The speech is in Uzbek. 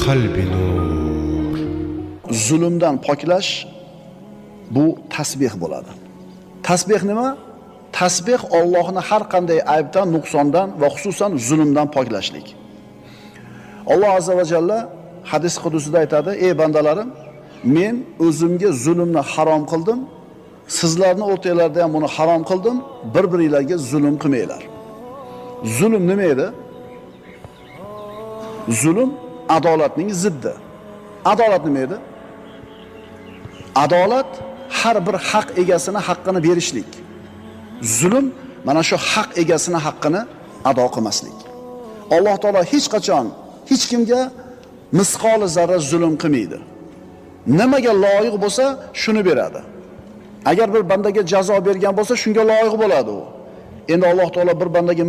القلب نور. Zulmdan poklash bu tasbih bo'ladi. Tasbih nima? Tasbih Allohni har qanday aybdan, nuqsondan va xususan zulmdan poklashlik. Alloh azza va jalla hadis qudusida aytadi: "Ey bandalarim, men o'zimga zulmni harom qildim. Sizlarning o'rtanglarda ham buni harom qildim. Bir-biringizga zulm qilmanglar." Zulm nima edi? Zulm adolatning ziddi. Adolat nima edi? Adolat har bir haq egasini haqqini berishlik. Zulm mana shu haq egasini haqqini ado qilmaslik. Alloh taolo hech qachon hech kimga misqoli zarra zulm qilmaydi. Nimaga loyiq bo'lsa, shuni beradi. Agar bir bandaga jazo bergan bo'lsa, shunga loyiq bo'ladi u. Endi Alloh taolo bir bandaga